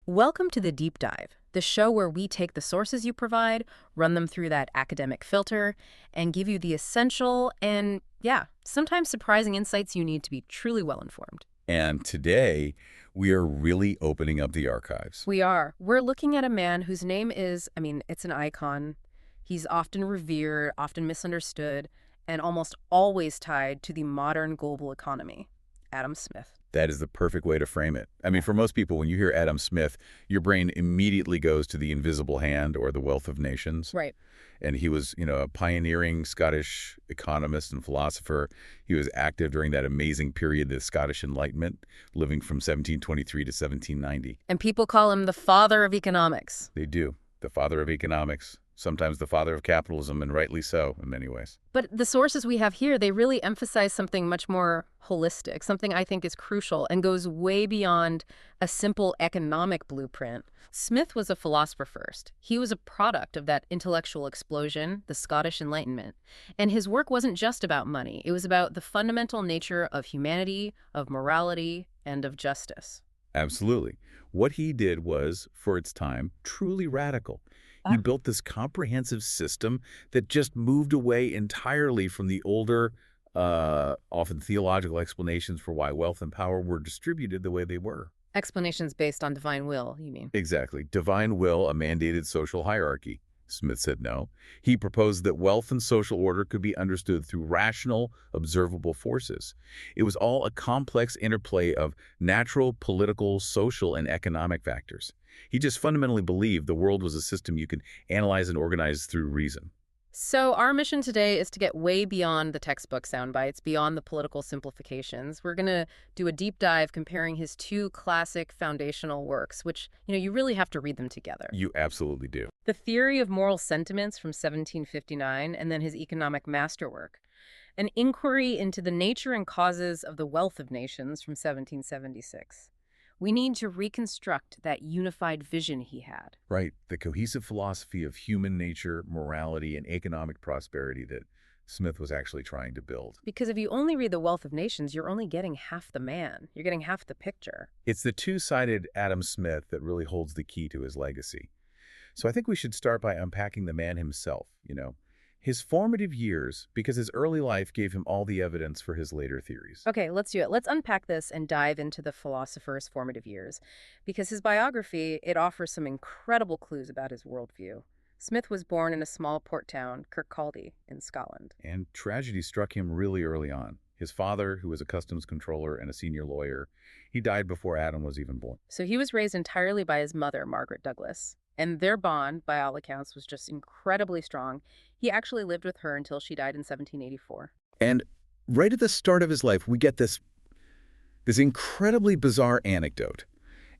Welcome to the Deep Dive, the show where we take the sources you provide, run them through that academic filter, and give you the essential and, yeah, sometimes surprising insights you need to be truly well-informed. And today, we are really opening up the archives. We are. We're looking at a man whose name is, it's an icon. He's often revered, often misunderstood, and almost always tied to the modern global economy. Adam Smith. That is the perfect way to frame it. For most people, when you hear Adam Smith, your brain immediately goes to The Invisible Hand or The Wealth of Nations. Right. And he was, a pioneering Scottish economist and philosopher. He was active during that amazing period, the Scottish Enlightenment, living from 1723 to 1790. And people call him the father of economics. They do. The father of economics. Sometimes the father of capitalism, and rightly so in many ways. But the sources we have here, they really emphasize something much more holistic, something I think is crucial and goes way beyond a simple economic blueprint. Smith was a philosopher first. He was a product of that intellectual explosion, the Scottish Enlightenment. And his work wasn't just about money. It was about the fundamental nature of humanity, of morality, and of justice. Absolutely. What he did was, for its time, truly radical. He built this comprehensive system that just moved away entirely from the older, often theological explanations for why wealth and power were distributed the way they were. Explanations based on divine will, you mean? Exactly. Divine will, a mandated social hierarchy. Smith said no. He proposed that wealth and social order could be understood through rational, observable forces. It was all a complex interplay of natural, political, social, and economic factors. He just fundamentally believed the world was a system you could analyze and organize through reason. So our mission today is to get way beyond the textbook sound bites, beyond the political simplifications. We're going to do a deep dive comparing his two classic foundational works, which, you really have to read them together. You absolutely do. The Theory of Moral Sentiments from 1759, and then his economic masterwork. An inquiry into the nature and causes of the wealth of nations from 1776. We need to reconstruct that unified vision he had. Right. The cohesive philosophy of human nature, morality, and economic prosperity that Smith was actually trying to build. Because if you only read The Wealth of Nations, you're only getting half the man. You're getting half the picture. It's the two-sided Adam Smith that really holds the key to his legacy. So I think we should start by unpacking the man himself, his formative years, because his early life gave him all the evidence for his later theories. Okay, let's do it. Let's unpack this and dive into the philosopher's formative years. Because his biography, it offers some incredible clues about his worldview. Smith was born in a small port town, Kirkcaldy, in Scotland. And tragedy struck him really early on. His father, who was a customs controller and a senior lawyer, he died before Adam was even born. So he was raised entirely by his mother, Margaret Douglas. And their bond, by all accounts, was just incredibly strong. He actually lived with her until she died in 1784. And right at the start of his life, we get this incredibly bizarre anecdote.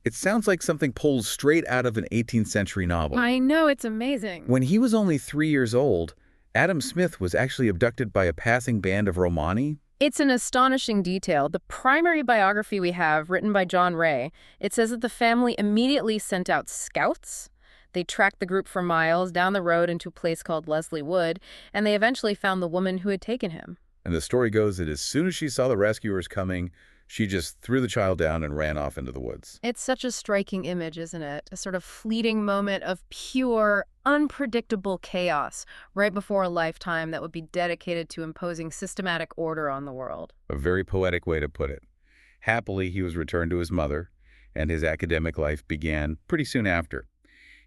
It sounds like something pulled straight out of an 18th century novel. I know, it's amazing. When he was only 3 years old, Adam Smith was actually abducted by a passing band of Romani. It's an astonishing detail. The primary biography we have, written by John Ray, it says that the family immediately sent out scouts. They tracked the group for miles down the road into a place called Leslie Wood, and they eventually found the woman who had taken him. And the story goes that as soon as she saw the rescuers coming, she just threw the child down and ran off into the woods. It's such a striking image, isn't it? A sort of fleeting moment of pure, unpredictable chaos right before a lifetime that would be dedicated to imposing systematic order on the world. A very poetic way to put it. Happily, he was returned to his mother, and his academic life began pretty soon after.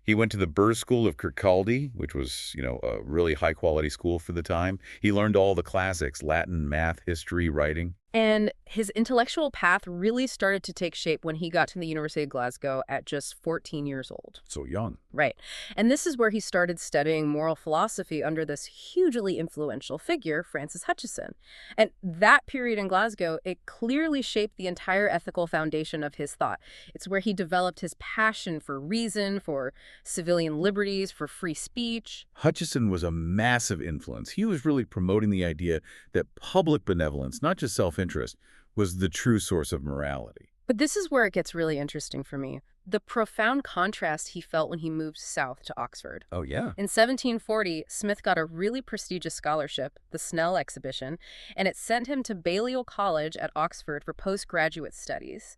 He went to the Burrs School of Kirkcaldy, which was, a really high-quality school for the time. He learned all the classics, Latin, math, history, writing. And his intellectual path really started to take shape when he got to the University of Glasgow at just 14 years old. So young. Right. And this is where he started studying moral philosophy under this hugely influential figure, Francis Hutcheson. And that period in Glasgow, it clearly shaped the entire ethical foundation of his thought. It's where he developed his passion for reason, for civilian liberties, for free speech. Hutcheson was a massive influence. He was really promoting the idea that public benevolence, not just self-interest, was the true source of morality. But this is where it gets really interesting for me. The profound contrast he felt when he moved south to Oxford. Oh, yeah. In 1740, Smith got a really prestigious scholarship, the Snell Exhibition, and it sent him to Balliol College at Oxford for postgraduate studies.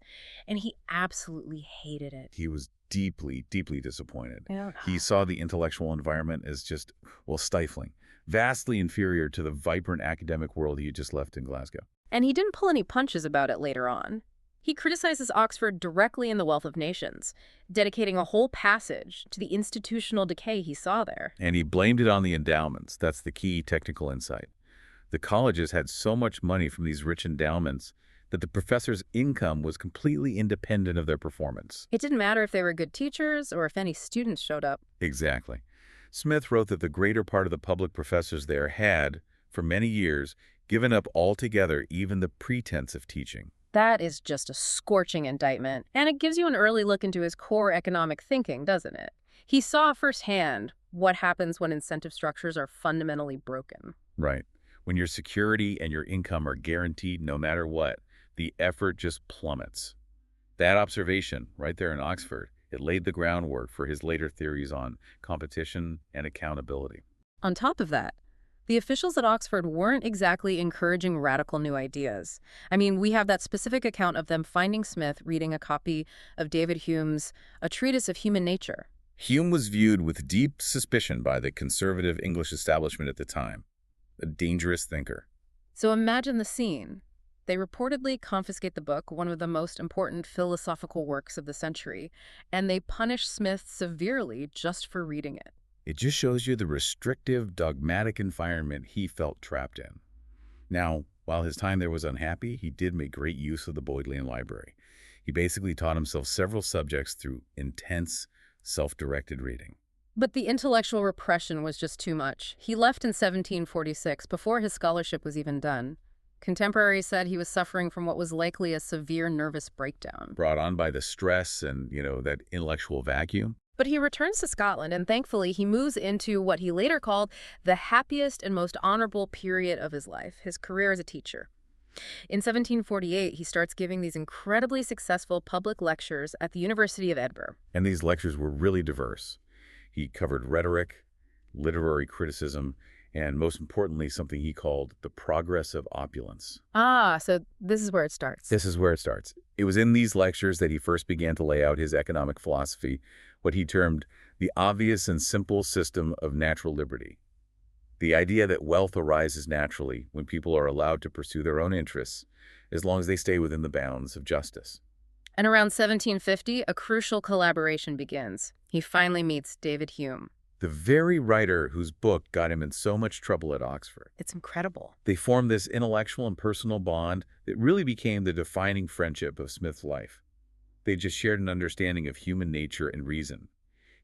And he absolutely hated it. He was deeply, deeply disappointed. Yeah. He saw the intellectual environment as just, well, stifling, vastly inferior to the vibrant academic world he had just left in Glasgow. And he didn't pull any punches about it later on. He criticizes Oxford directly in The Wealth of Nations, dedicating a whole passage to the institutional decay he saw there. And he blamed it on the endowments. That's the key technical insight. The colleges had so much money from these rich endowments that the professors' income was completely independent of their performance. It didn't matter if they were good teachers or if any students showed up. Exactly. Smith wrote that the greater part of the public professors there had, for many years, given up altogether even the pretense of teaching. That is just a scorching indictment, and it gives you an early look into his core economic thinking, doesn't it? He saw firsthand what happens when incentive structures are fundamentally broken. Right. When your security and your income are guaranteed no matter what, the effort just plummets. That observation, right there in Oxford, it laid the groundwork for his later theories on competition and accountability. On top of that, the officials at Oxford weren't exactly encouraging radical new ideas. I mean, we have that specific account of them finding Smith reading a copy of David Hume's A Treatise of Human Nature. Hume was viewed with deep suspicion by the conservative English establishment at the time, a dangerous thinker. So imagine the scene. They reportedly confiscate the book, one of the most important philosophical works of the century, and they punish Smith severely just for reading it. It just shows you the restrictive, dogmatic environment he felt trapped in. Now, while his time there was unhappy, he did make great use of the Bodleian Library. He basically taught himself several subjects through intense, self-directed reading. But the intellectual repression was just too much. He left in 1746, before his scholarship was even done. Contemporaries said he was suffering from what was likely a severe nervous breakdown. Brought on by the stress and, that intellectual vacuum. But he returns to Scotland, and thankfully he moves into what he later called the happiest and most honorable period of his life, his career as a teacher. In 1748, he starts giving these incredibly successful public lectures at the University of Edinburgh. And these lectures were really diverse. He covered rhetoric, literary criticism, and most importantly, something he called the progress of opulence. So this is where it starts. This is where it starts. It was in these lectures that he first began to lay out his economic philosophy, what he termed the obvious and simple system of natural liberty. The idea that wealth arises naturally when people are allowed to pursue their own interests, as long as they stay within the bounds of justice. And around 1750, a crucial collaboration begins. He finally meets David Hume. The very writer whose book got him in so much trouble at Oxford. It's incredible. They formed this intellectual and personal bond that really became the defining friendship of Smith's life. They just shared an understanding of human nature and reason.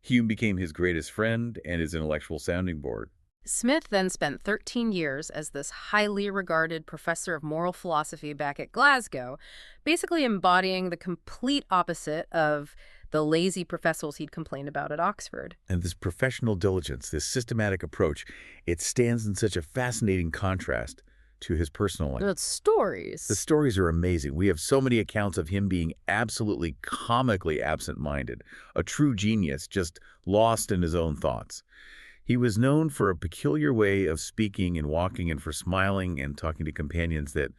Hume became his greatest friend and his intellectual sounding board. Smith then spent 13 years as this highly regarded professor of moral philosophy back at Glasgow, basically embodying the complete opposite of the lazy professors he'd complained about at Oxford. And this professional diligence, this systematic approach, it stands in such a fascinating contrast to his personal life. The stories. The stories are amazing. We have so many accounts of him being absolutely comically absent-minded, a true genius, just lost in his own thoughts. He was known for a peculiar way of speaking and walking and for smiling and talking to companions that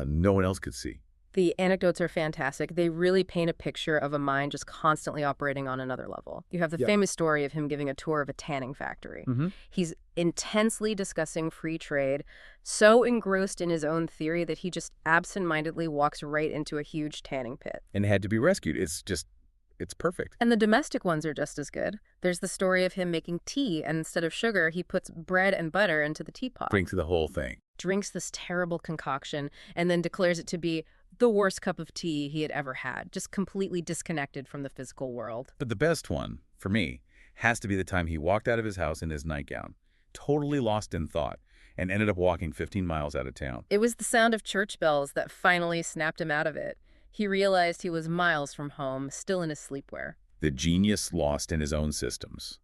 no one else could see. The anecdotes are fantastic. They really paint a picture of a mind just constantly operating on another level. You have the famous story of him giving a tour of a tanning factory. He's intensely discussing free trade, so engrossed in his own theory that he just absent-mindedly walks right into a huge tanning pit. And had to be rescued. It's perfect. And the domestic ones are just as good. There's the story of him making tea, and instead of sugar, he puts bread and butter into the teapot. Drinks the whole thing. Drinks this terrible concoction, and then declares it to be the worst cup of tea he had ever had, just completely disconnected from the physical world. But the best one, for me, has to be the time he walked out of his house in his nightgown, totally lost in thought, and ended up walking 15 miles out of town. It was the sound of church bells that finally snapped him out of it. He realized he was miles from home, still in his sleepwear. The genius lost in his own systems.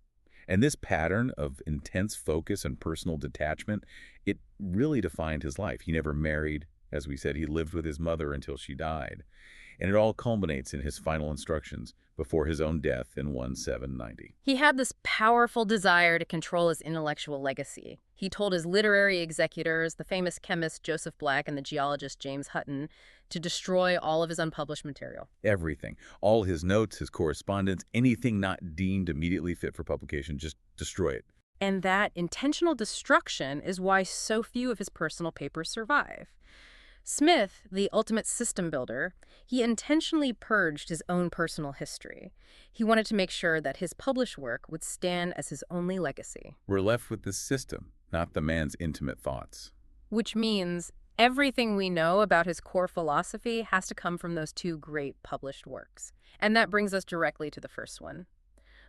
And this pattern of intense focus and personal detachment, it really defined his life. He never married. As we said, he lived with his mother until she died. And it all culminates in his final instructions before his own death in 1790. He had this powerful desire to control his intellectual legacy. He told his literary executors, the famous chemist Joseph Black and the geologist James Hutton, to destroy all of his unpublished material. Everything. All his notes, his correspondence, anything not deemed immediately fit for publication, just destroy it. And that intentional destruction is why so few of his personal papers survive. Smith, the ultimate system builder, he intentionally purged his own personal history. He wanted to make sure that his published work would stand as his only legacy. We're left with the system, not the man's intimate thoughts. Which means everything we know about his core philosophy has to come from those two great published works. And that brings us directly to the first one,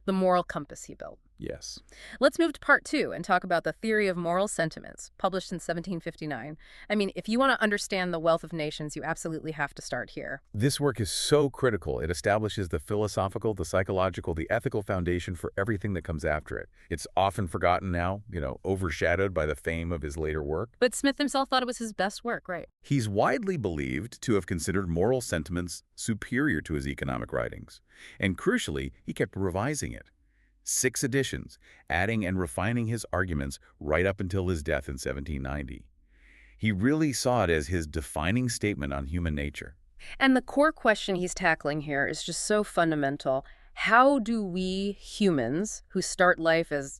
the moral compass he built. Yes. Let's move to part 2 and talk about the theory of moral sentiments, published in 1759. I mean, if you want to understand the wealth of nations, you absolutely have to start here. This work is so critical. It establishes the philosophical, the psychological, the ethical foundation for everything that comes after it. It's often forgotten now, overshadowed by the fame of his later work. But Smith himself thought it was his best work, right? He's widely believed to have considered moral sentiments superior to his economic writings. And crucially, he kept revising it. 6 editions, adding and refining his arguments right up until his death in 1790. He really saw it as his defining statement on human nature. And the core question he's tackling here is just so fundamental. How do we humans, who start life as,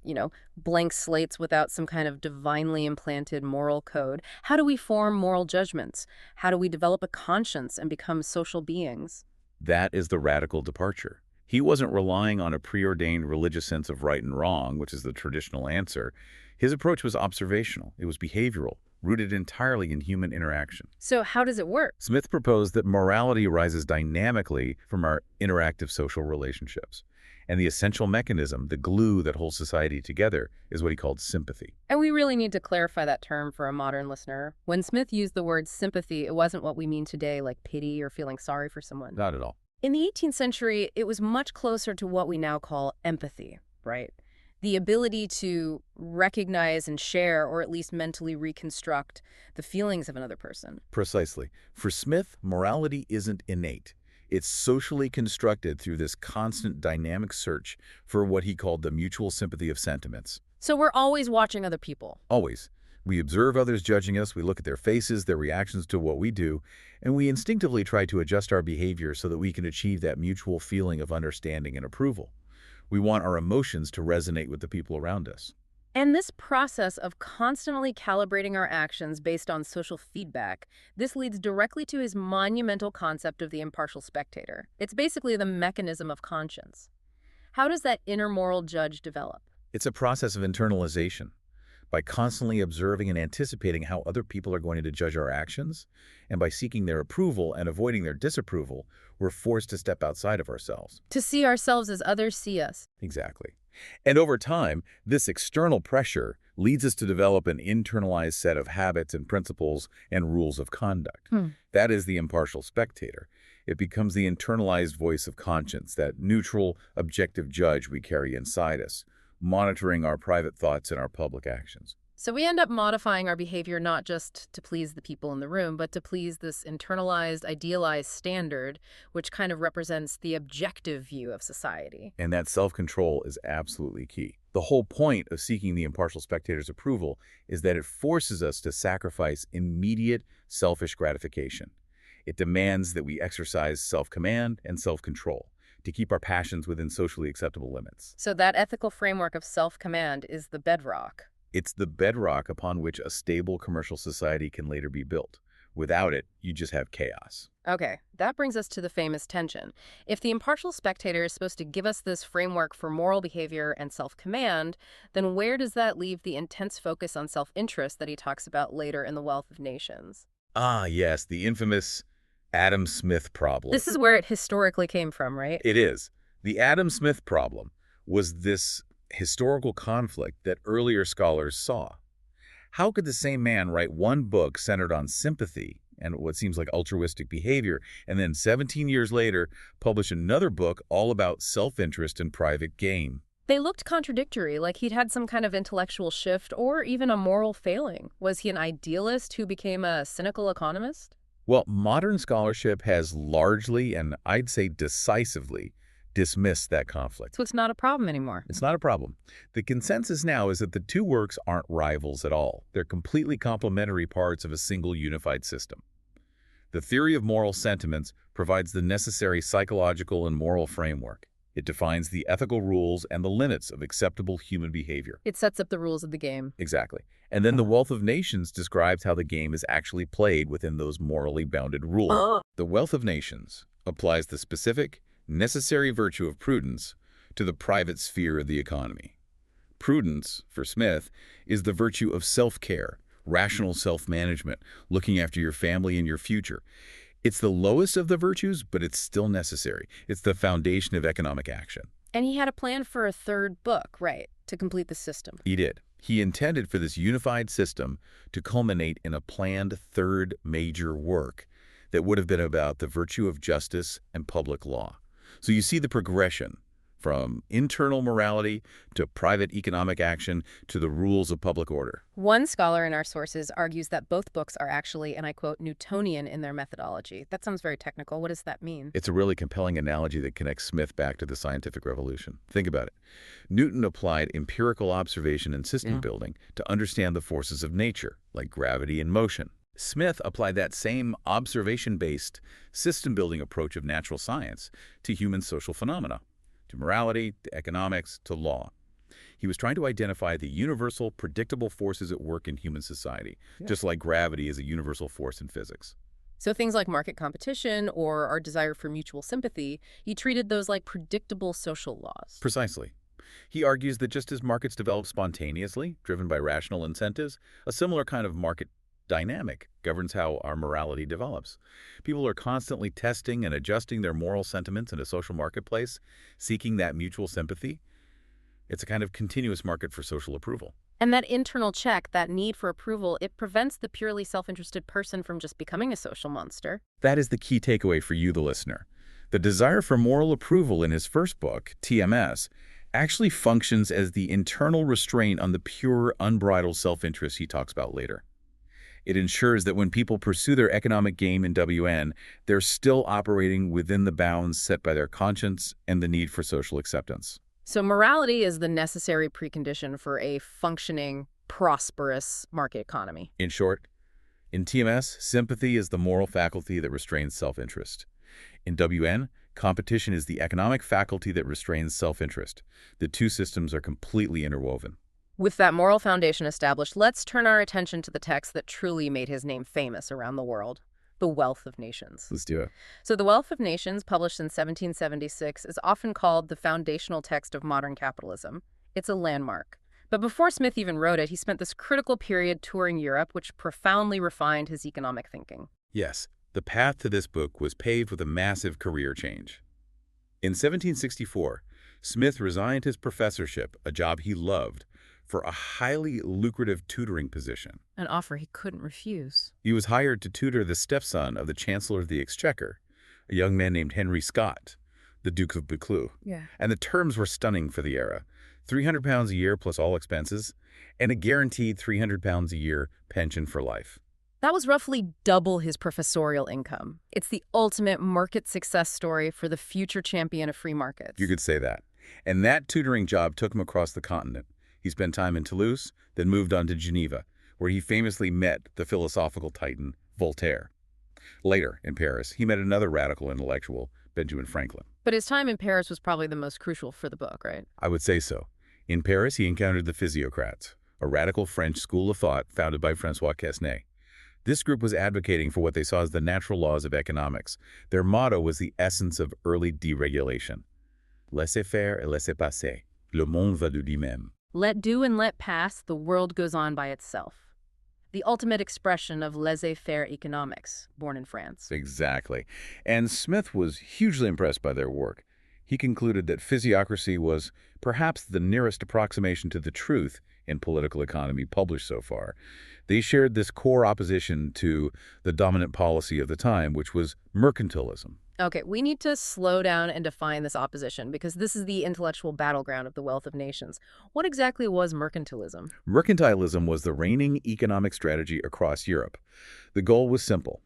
blank slates without some kind of divinely implanted moral code, how do we form moral judgments? How do we develop a conscience and become social beings? That is the radical departure. He wasn't relying on a preordained religious sense of right and wrong, which is the traditional answer. His approach was observational. It was behavioral, rooted entirely in human interaction. So how does it work? Smith proposed that morality arises dynamically from our interactive social relationships. And the essential mechanism, the glue that holds society together, is what he called sympathy. And we really need to clarify that term for a modern listener. When Smith used the word sympathy, it wasn't what we mean today, like pity or feeling sorry for someone. Not at all. In the 18th century, it was much closer to what we now call empathy, right? The ability to recognize and share, or at least mentally reconstruct, the feelings of another person. Precisely. For Smith, morality isn't innate. It's socially constructed through this constant dynamic search for what he called the mutual sympathy of sentiments. So we're always watching other people. Always. We observe others judging us, we look at their faces, their reactions to what we do, and we instinctively try to adjust our behavior so that we can achieve that mutual feeling of understanding and approval. We want our emotions to resonate with the people around us. And this process of constantly calibrating our actions based on social feedback, this leads directly to his monumental concept of the impartial spectator. It's basically the mechanism of conscience. How does that inner moral judge develop? It's a process of internalization. By constantly observing and anticipating how other people are going to judge our actions, and by seeking their approval and avoiding their disapproval, we're forced to step outside of ourselves. To see ourselves as others see us. Exactly. And over time, this external pressure leads us to develop an internalized set of habits and principles and rules of conduct. That is the impartial spectator. It becomes the internalized voice of conscience, that neutral, objective judge we carry inside us, monitoring our private thoughts and our public actions. So we end up modifying our behavior not just to please the people in the room, but to please this internalized, idealized standard, which kind of represents the objective view of society. And that self-control is absolutely key. The whole point of seeking the impartial spectator's approval is that it forces us to sacrifice immediate selfish gratification. It demands that we exercise self-command and self-control to keep our passions within socially acceptable limits. So that ethical framework of self-command is the bedrock. It's the bedrock upon which a stable commercial society can later be built. Without it, you just have chaos. Okay, that brings us to the famous tension. If the impartial spectator is supposed to give us this framework for moral behavior and self-command, then where does that leave the intense focus on self-interest that he talks about later in The Wealth of Nations? Ah, yes, the infamous Adam Smith problem. This is where it historically came from, right? It is. The Adam Smith problem was this historical conflict that earlier scholars saw. How could the same man write one book centered on sympathy and what seems like altruistic behavior, and then 17 years later publish another book all about self-interest and private gain? They looked contradictory, like he'd had some kind of intellectual shift or even a moral failing. Was he an idealist who became a cynical economist? Well, modern scholarship has largely, and I'd say decisively, dismissed that conflict. So it's not a problem anymore. It's not a problem. The consensus now is that the two works aren't rivals at all. They're completely complementary parts of a single unified system. The theory of moral sentiments provides the necessary psychological and moral framework. It defines the ethical rules and the limits of acceptable human behavior. It sets up the rules of the game. Exactly. And then the Wealth of Nations describes how the game is actually played within those morally bounded rules. The Wealth of Nations applies the specific, necessary virtue of prudence to the private sphere of the economy. Prudence, for Smith, is the virtue of self-care, rational self-management, looking after your family and your future. It's the lowest of the virtues, but it's still necessary. It's the foundation of economic action. And he had a plan for a third book, right, to complete the system. He did. He intended for this unified system to culminate in a planned third major work that would have been about the virtue of justice and public law. So you see the progression from internal morality to private economic action to the rules of public order. One scholar in our sources argues that both books are actually, and I quote, Newtonian in their methodology. That sounds very technical. What does that mean? It's a really compelling analogy that connects Smith back to the scientific revolution. Think about it. Newton applied empirical observation and system building to understand the forces of nature, like gravity and motion. Smith applied that same observation-based, system-building approach of natural science to human social phenomena, to morality, to economics, to law. He was trying to identify the universal, predictable forces at work in human society, just like gravity is a universal force in physics. So things like market competition or our desire for mutual sympathy, he treated those like predictable social laws. Precisely. He argues that just as markets develop spontaneously, driven by rational incentives, a similar kind of market dynamic governs how our morality develops. People are constantly testing and adjusting their moral sentiments in a social marketplace, seeking that mutual sympathy. It's a kind of continuous market for social approval. And that internal check, that need for approval, it prevents the purely self-interested person from just becoming a social monster. That is the key takeaway for you, the listener. The desire for moral approval in his first book, TMS, actually functions as the internal restraint on the pure, unbridled self-interest he talks about later. It ensures that when people pursue their economic game in WN, they're still operating within the bounds set by their conscience and the need for social acceptance. So morality is the necessary precondition for a functioning, prosperous market economy. In short, in TMS, sympathy is the moral faculty that restrains self-interest. In WN, competition is the economic faculty that restrains self-interest. The two systems are completely interwoven. With that moral foundation established, let's turn our attention to the text that truly made his name famous around the world, The Wealth of Nations. Let's do it. So The Wealth of Nations, published in 1776, is often called the foundational text of modern capitalism. It's a landmark. But before Smith even wrote it, he spent this critical period touring Europe, which profoundly refined his economic thinking. Yes, the path to this book was paved with a massive career change. In 1764, Smith resigned his professorship, a job he loved, for a highly lucrative tutoring position. An offer he couldn't refuse. He was hired to tutor the stepson of the Chancellor of the Exchequer, a young man named Henry Scott, the Duke of Buccleuch. And the terms were stunning for the era. £300 a year plus all expenses, and a guaranteed £300 a year pension for life. That was roughly double his professorial income. It's the ultimate market success story for the future champion of free markets. You could say that. And that tutoring job took him across the continent. He spent time in Toulouse, then moved on to Geneva, where he famously met the philosophical titan Voltaire. Later, in Paris, he met another radical intellectual, Benjamin Franklin. But his time in Paris was probably the most crucial for the book, right? I would say so. In Paris, he encountered the Physiocrats, a radical French school of thought founded by François Quesnay. This group was advocating for what they saw as the natural laws of economics. Their motto was the essence of early deregulation. Laissez-faire et laissez-passer. Le monde va de lui-même. Let do and let pass, the world goes on by itself. The ultimate expression of laissez-faire economics, born in France. Exactly. And Smith was hugely impressed by their work. He concluded that physiocracy was perhaps the nearest approximation to the truth in political economy published so far. They shared this core opposition to the dominant policy of the time, which was mercantilism. Okay, we need to slow down and define this opposition because this is the intellectual battleground of The Wealth of Nations. What exactly was mercantilism? Mercantilism was the reigning economic strategy across Europe. The goal was simple: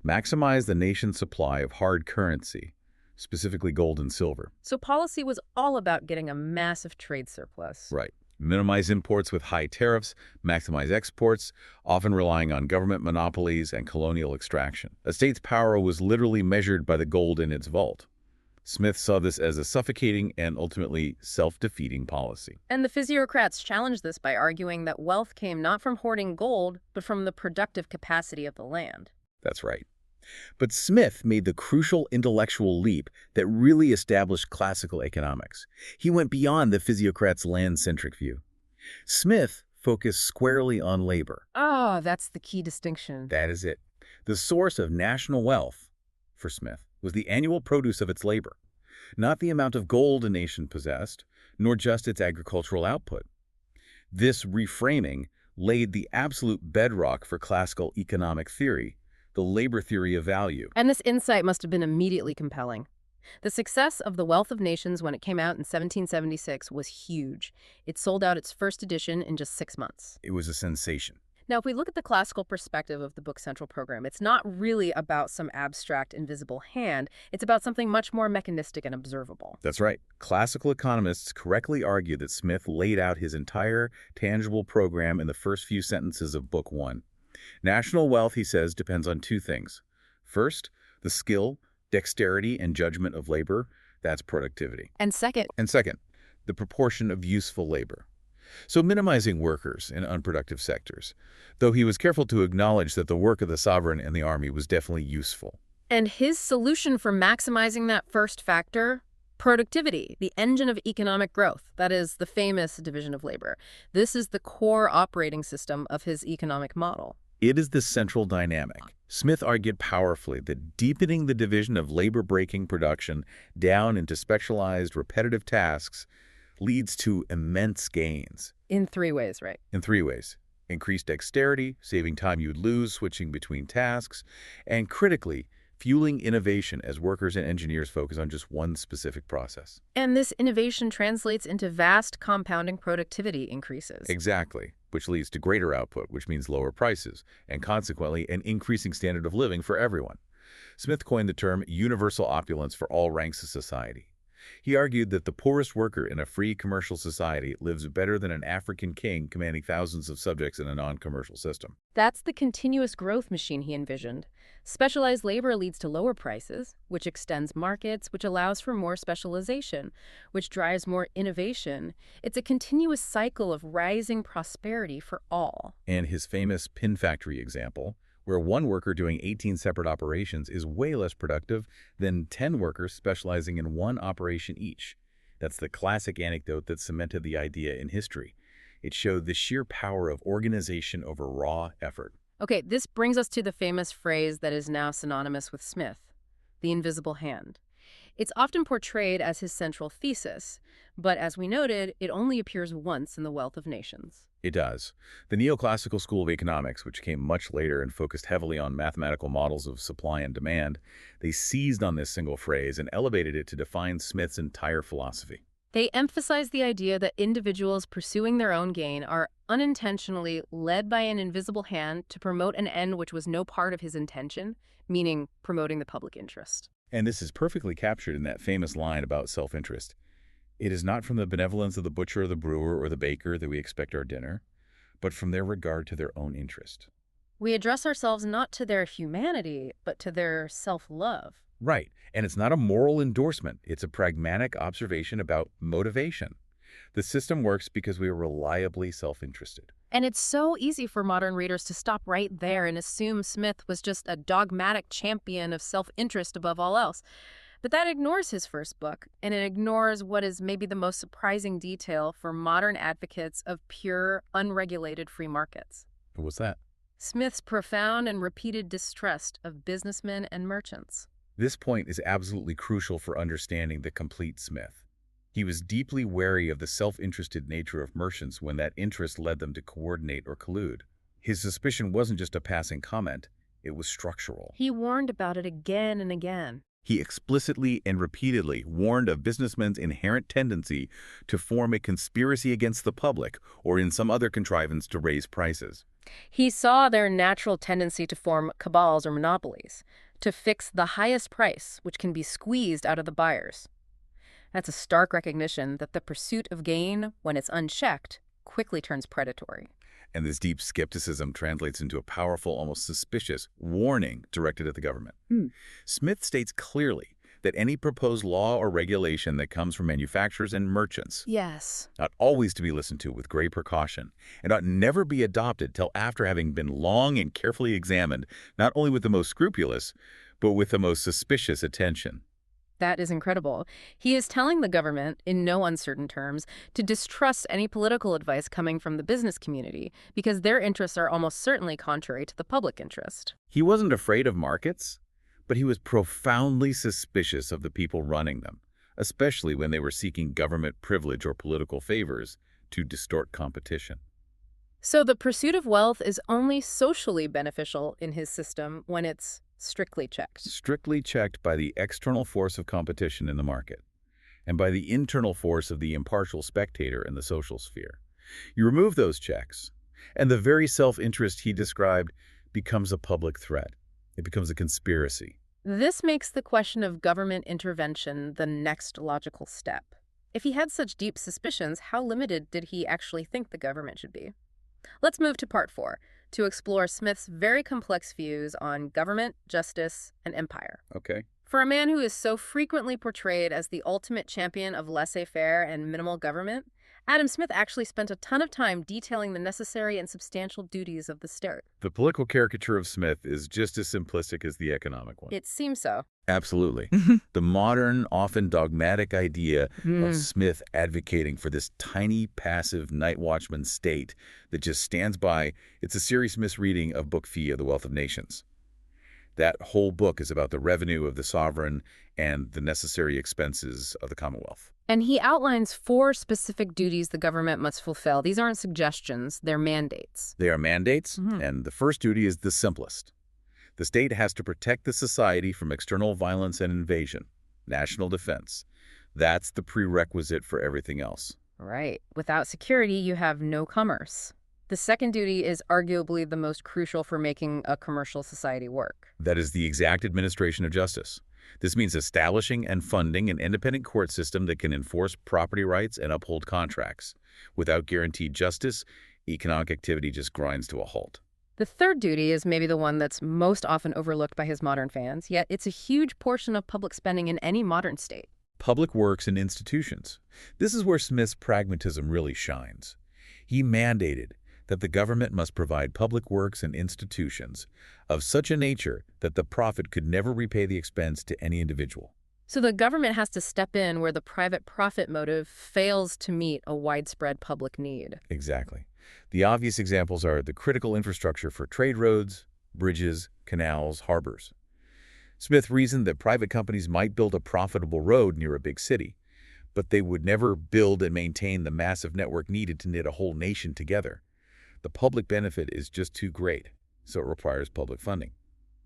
maximize the nation's supply of hard currency, specifically gold and silver. So policy was all about getting a massive trade surplus. Right. Minimize imports with high tariffs, maximize exports, often relying on government monopolies and colonial extraction. A state's power was literally measured by the gold in its vault. Smith saw this as a suffocating and ultimately self-defeating policy. And the physiocrats challenged this by arguing that wealth came not from hoarding gold, but from the productive capacity of the land. That's right. But Smith made the crucial intellectual leap that really established classical economics. He went beyond the physiocrats' land-centric view. Smith focused squarely on labor. Ah, that's the key distinction. That is it. The source of national wealth, for Smith, was the annual produce of its labor, not the amount of gold a nation possessed, nor just its agricultural output. This reframing laid the absolute bedrock for classical economic theory, the labor theory of value. And this insight must have been immediately compelling. The success of The Wealth of Nations when it came out in 1776 was huge. It sold out its first edition in just 6 months. It was a sensation. Now, if we look at the classical perspective of the Book Central program, it's not really about some abstract, invisible hand. It's about something much more mechanistic and observable. That's right. Classical economists correctly argue that Smith laid out his entire tangible program in the first few sentences of Book 1. National wealth, he says, depends on two things. First, the skill, dexterity, and judgment of labor. That's productivity. And second, the proportion of useful labor. So minimizing workers in unproductive sectors, though he was careful to acknowledge that the work of the sovereign and the army was definitely useful. and his solution for maximizing that first factor, productivity, the engine of economic growth, that is the famous division of labor. This is the core operating system of his economic model. It is the central dynamic. Smith argued powerfully that deepening the division of labor-breaking production down into specialized, repetitive tasks leads to immense gains. In 3 ways, right? In 3 ways. Increased dexterity, saving time you'd lose switching between tasks, and critically, fueling innovation as workers and engineers focus on just one specific process. And this innovation translates into vast compounding productivity increases. Exactly, which leads to greater output, which means lower prices, and consequently, an increasing standard of living for everyone. Smith coined the term universal opulence for all ranks of society. He argued that the poorest worker in a free commercial society lives better than an African king commanding thousands of subjects in a non-commercial system. That's the continuous growth machine he envisioned. Specialized labor leads to lower prices, which extends markets, which allows for more specialization, which drives more innovation. It's a continuous cycle of rising prosperity for all. And his famous pin factory example, where one worker doing 18 separate operations is way less productive than 10 workers specializing in one operation each. That's the classic anecdote that cemented the idea in history. It showed the sheer power of organization over raw effort. Okay, this brings us to the famous phrase that is now synonymous with Smith, the invisible hand. It's often portrayed as his central thesis, but as we noted, it only appears once in The Wealth of Nations. It does. The neoclassical school of economics, which came much later and focused heavily on mathematical models of supply and demand, they seized on this single phrase and elevated it to define Smith's entire philosophy. They emphasize the idea that individuals pursuing their own gain are unintentionally led by an invisible hand to promote an end which was no part of his intention, meaning promoting the public interest. And this is perfectly captured in that famous line about self-interest. It is not from the benevolence of the butcher or the brewer or the baker that we expect our dinner, but from their regard to their own interest. We address ourselves not to their humanity, but to their self-love. Right. And it's not a moral endorsement. It's a pragmatic observation about motivation. The system works because we are reliably self-interested. And it's so easy for modern readers to stop right there and assume Smith was just a dogmatic champion of self-interest above all else. But that ignores his first book, and it ignores what is maybe the most surprising detail for modern advocates of pure, unregulated free markets. What's that? Smith's profound and repeated distrust of businessmen and merchants. This point is absolutely crucial for understanding the complete Smith. He was deeply wary of the self-interested nature of merchants when that interest led them to coordinate or collude. His suspicion wasn't just a passing comment, it was structural. He warned about it again and again. He explicitly and repeatedly warned of businessmen's inherent tendency to form a conspiracy against the public or in some other contrivance to raise prices. He saw their natural tendency to form cabals or monopolies, to fix the highest price, which can be squeezed out of the buyers. That's a stark recognition that the pursuit of gain, when it's unchecked, quickly turns predatory. And this deep skepticism translates into a powerful, almost suspicious warning directed at the government. Smith states clearly that any proposed law or regulation that comes from manufacturers and merchants Yes. ought always to be listened to with great precaution and ought never be adopted till after having been long and carefully examined, not only with the most scrupulous, but with the most suspicious attention. That is incredible. He is telling the government, in no uncertain terms, to distrust any political advice coming from the business community because their interests are almost certainly contrary to the public interest. He wasn't afraid of markets, but he was profoundly suspicious of the people running them, especially when they were seeking government privilege or political favors to distort competition. So the pursuit of wealth is only socially beneficial in his system when it's strictly checked. Strictly checked by the external force of competition in the market and by the internal force of the impartial spectator in the social sphere. You remove those checks, and the very self-interest he described becomes a public threat. It becomes a conspiracy. This makes the question of government intervention the next logical step. If he had such deep suspicions, how limited did he actually think the government should be? Let's move to part 4, to explore Smith's very complex views on government, justice, and empire. Okay. For a man who is so frequently portrayed as the ultimate champion of laissez-faire and minimal government, Adam Smith actually spent a ton of time detailing the necessary and substantial duties of the state. The political caricature of Smith is just as simplistic as the economic one. It seems so. Absolutely. The modern, often dogmatic idea of Smith advocating for this tiny, passive night watchman state that just stands by, it's a serious misreading of Book Fee of the Wealth of Nations. That whole book is about the revenue of the sovereign and the necessary expenses of the Commonwealth. And he outlines 4 specific duties the government must fulfill. These aren't suggestions, they're mandates. They are mandates, and the first duty is the simplest. The state has to protect the society from external violence and invasion, national defense. That's the prerequisite for everything else. Right. Without security, you have no commerce. The second duty is arguably the most crucial for making a commercial society work. That is the exact administration of justice. This means establishing and funding an independent court system that can enforce property rights and uphold contracts. Without guaranteed justice, economic activity just grinds to a halt. The third duty is maybe the one that's most often overlooked by his modern fans, yet it's a huge portion of public spending in any modern state. Public works and institutions. This is where Smith's pragmatism really shines. He mandated that the government must provide public works and institutions of such a nature that the profit could never repay the expense to any individual. So the government has to step in where the private profit motive fails to meet a widespread public need. Exactly. The obvious examples are the critical infrastructure for trade roads, bridges, canals, harbors. Smith reasoned that private companies might build a profitable road near a big city, but they would never build and maintain the massive network needed to knit a whole nation together. The public benefit is just too great, so it requires public funding.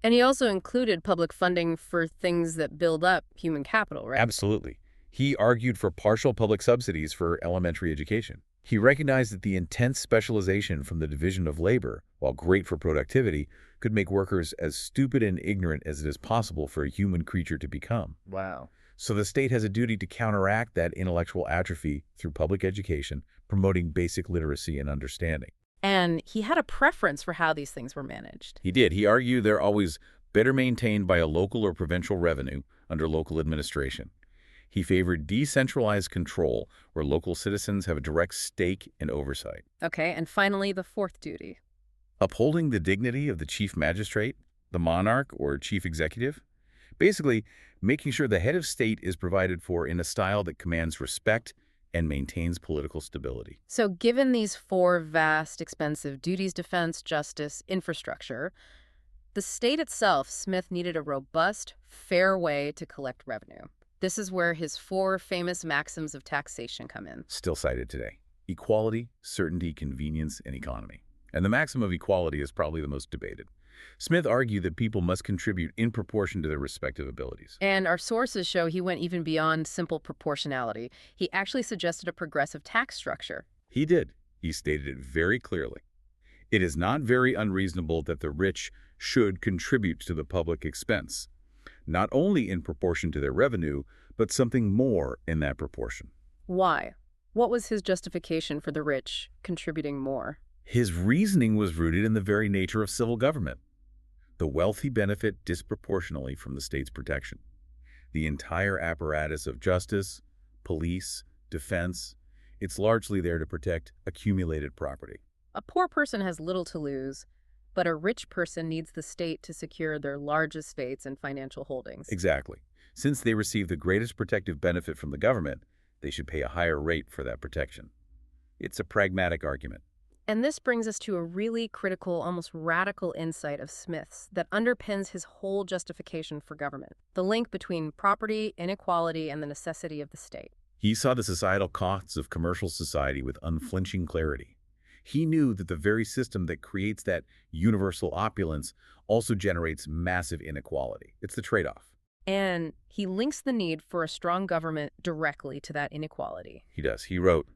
And he also included public funding for things that build up human capital, right? Absolutely. He argued for partial public subsidies for elementary education. He recognized that the intense specialization from the division of labor, while great for productivity, could make workers as stupid and ignorant as it is possible for a human creature to become. Wow. So the state has a duty to counteract that intellectual atrophy through public education, promoting basic literacy and understanding. And he had a preference for how these things were managed. He did. He argued they're always better maintained by a local or provincial revenue under local administration. He favored decentralized control, where local citizens have a direct stake in oversight. Okay, and finally, the fourth duty. Upholding the dignity of the chief magistrate, the monarch, or chief executive. Basically, making sure the head of state is provided for in a style that commands respect and maintains political stability. So given these 4 vast, expensive duties, defense, justice, infrastructure, the state itself, Smith needed a robust, fair way to collect revenue. This is where his 4 famous maxims of taxation come in. Still cited today. Equality, certainty, convenience, and economy. And the maxim of equality is probably the most debated. Smith argued that people must contribute in proportion to their respective abilities. And our sources show he went even beyond simple proportionality. He actually suggested a progressive tax structure. He did. He stated it very clearly. It is not very unreasonable that the rich should contribute to the public expense, not only in proportion to their revenue, but something more in that proportion. Why? What was his justification for the rich contributing more? His reasoning was rooted in the very nature of civil government. The wealthy benefit disproportionately from the state's protection. The entire apparatus of justice, police, defense, it's largely there to protect accumulated property. A poor person has little to lose, but a rich person needs the state to secure their large estates and financial holdings. Exactly. Since they receive the greatest protective benefit from the government, they should pay a higher rate for that protection. It's a pragmatic argument. And this brings us to a really critical, almost radical insight of Smith's that underpins his whole justification for government: the link between property, inequality, and the necessity of the state. He saw the societal costs of commercial society with unflinching clarity. He knew that the very system that creates that universal opulence also generates massive inequality. It's the trade-off. And he links the need for a strong government directly to that inequality. He does. He wrote,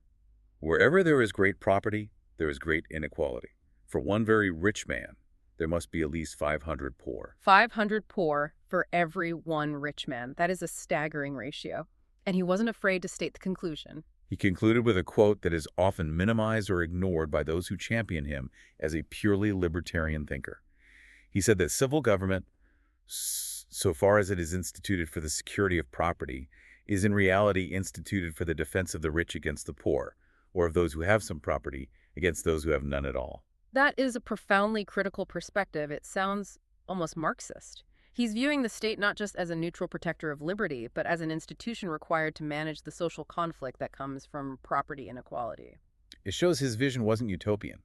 "Wherever there is great property, there is great inequality. For one very rich man, there must be at least 500 poor." 500 poor for every one rich man. That is a staggering ratio. And he wasn't afraid to state the conclusion. He concluded with a quote that is often minimized or ignored by those who champion him as a purely libertarian thinker. He said that civil government, so far as it is instituted for the security of property, is in reality instituted for the defense of the rich against the poor, or of those who have some property against those who have none at all. That is a profoundly critical perspective. It sounds almost Marxist. He's viewing the state not just as a neutral protector of liberty, but as an institution required to manage the social conflict that comes from property inequality. It shows his vision wasn't utopian.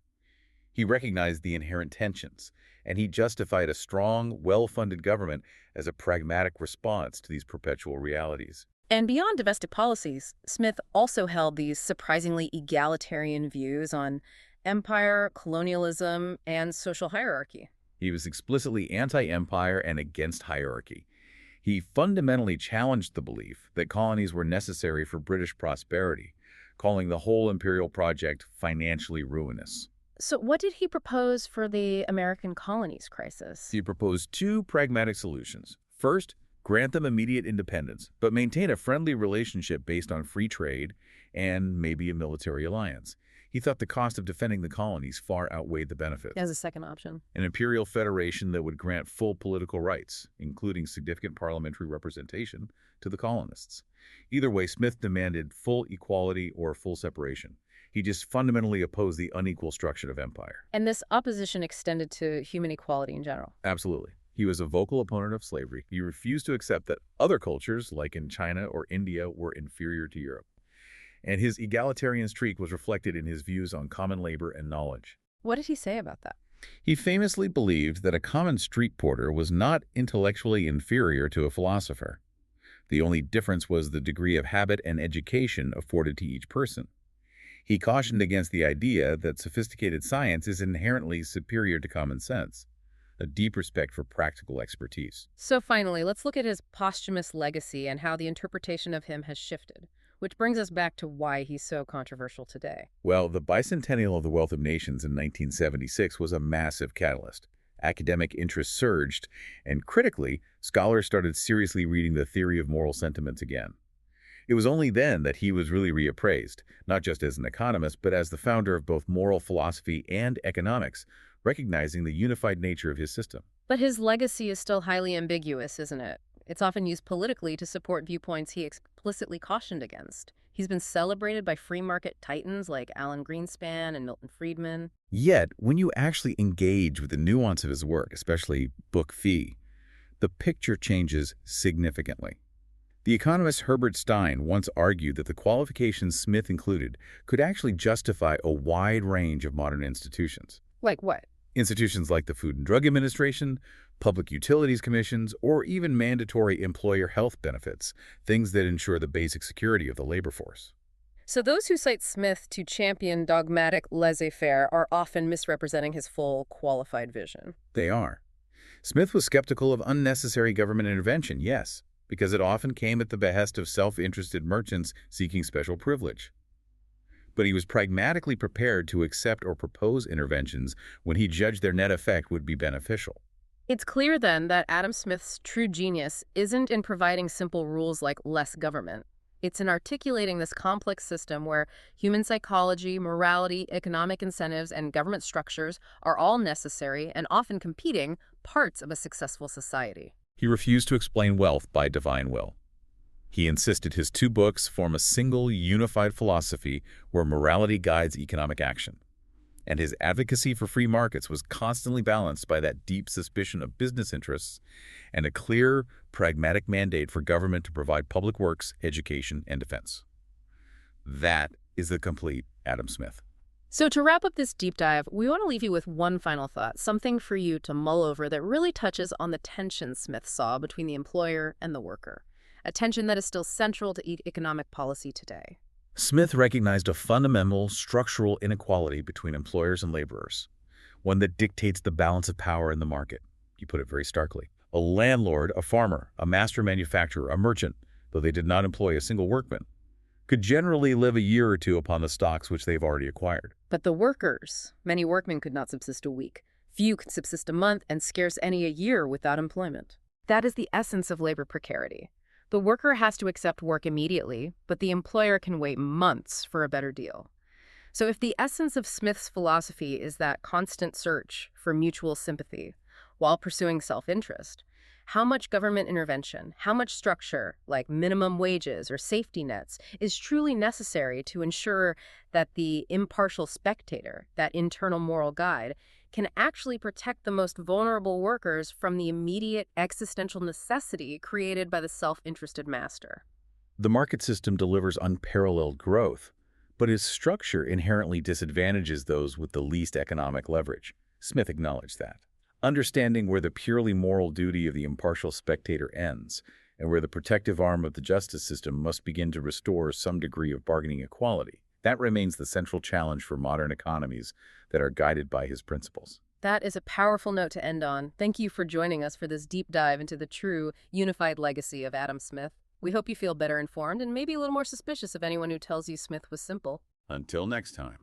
He recognized the inherent tensions, and he justified a strong, well-funded government as a pragmatic response to these perpetual realities. And beyond domestic policies, Smith also held these surprisingly egalitarian views on empire, colonialism, and social hierarchy. He was explicitly anti-empire and against hierarchy. He fundamentally challenged the belief that colonies were necessary for British prosperity, calling the whole imperial project financially ruinous. So what did he propose for the American colonies crisis? He proposed two pragmatic solutions. First, grant them immediate independence, but maintain a friendly relationship based on free trade and maybe a military alliance. He thought the cost of defending the colonies far outweighed the benefits. As a second option. An imperial federation that would grant full political rights, including significant parliamentary representation, to the colonists. Either way, Smith demanded full equality or full separation. He just fundamentally opposed the unequal structure of empire. And this opposition extended to human equality in general. Absolutely. He was a vocal opponent of slavery. He refused to accept that other cultures, like in China or India, were inferior to Europe. And his egalitarian streak was reflected in his views on common labor and knowledge. What did he say about that? He famously believed that a common street porter was not intellectually inferior to a philosopher. The only difference was the degree of habit and education afforded to each person. He cautioned against the idea that sophisticated science is inherently superior to common sense, a deep respect for practical expertise. So finally, let's look at his posthumous legacy and how the interpretation of him has shifted. Which brings us back to why he's so controversial today. Well, the bicentennial of the Wealth of Nations in 1976 was a massive catalyst. Academic interest surged, and critically, scholars started seriously reading the theory of moral sentiments again. It was only then that he was really reappraised, not just as an economist, but as the founder of both moral philosophy and economics, recognizing the unified nature of his system. But his legacy is still highly ambiguous, isn't it? It's often used politically to support viewpoints he explicitly cautioned against. He's been celebrated by free market titans like Alan Greenspan and Milton Friedman. Yet, when you actually engage with the nuance of his work, especially Book Fee, the picture changes significantly. The economist Herbert Stein once argued that the qualifications Smith included could actually justify a wide range of modern institutions. Like what? Institutions like the Food and Drug Administration, public utilities commissions, or even mandatory employer health benefits, things that ensure the basic security of the labor force. So those who cite Smith to champion dogmatic laissez-faire are often misrepresenting his full, qualified vision. They are. Smith was skeptical of unnecessary government intervention, yes, because it often came at the behest of self-interested merchants seeking special privilege. But he was pragmatically prepared to accept or propose interventions when he judged their net effect would be beneficial. It's clear then that Adam Smith's true genius isn't in providing simple rules like less government. It's in articulating this complex system where human psychology, morality, economic incentives, and government structures are all necessary and often competing parts of a successful society. He refused to explain wealth by divine will. He insisted his two books form a single, unified philosophy where morality guides economic action. And his advocacy for free markets was constantly balanced by that deep suspicion of business interests and a clear, pragmatic mandate for government to provide public works, education, and defense. That is the complete Adam Smith. So to wrap up this deep dive, we want to leave you with one final thought, something for you to mull over that really touches on the tension Smith saw between the employer and the worker, a tension that is still central to economic policy today. Smith recognized a fundamental structural inequality between employers and laborers, one that dictates the balance of power in the market. You put it very starkly. A landlord, a farmer, a master manufacturer, a merchant, though they did not employ a single workman, could generally live a year or two upon the stocks which they've already acquired. But the workers, many workmen could not subsist a week. Few could subsist a month, and scarce any a year without employment. That is the essence of labor precarity. The worker has to accept work immediately, but the employer can wait months for a better deal. So if the essence of Smith's philosophy is that constant search for mutual sympathy while pursuing self-interest, how much government intervention, how much structure, like minimum wages or safety nets, is truly necessary to ensure that the impartial spectator, that internal moral guide, can actually protect the most vulnerable workers from the immediate existential necessity created by the self-interested master. The market system delivers unparalleled growth, but its structure inherently disadvantages those with the least economic leverage. Smith acknowledged that. Understanding where the purely moral duty of the impartial spectator ends and where the protective arm of the justice system must begin to restore some degree of bargaining equality, that remains the central challenge for modern economies that are guided by his principles. That is a powerful note to end on. Thank you for joining us for this deep dive into the true, unified legacy of Adam Smith. We hope you feel better informed and maybe a little more suspicious of anyone who tells you Smith was simple. Until next time.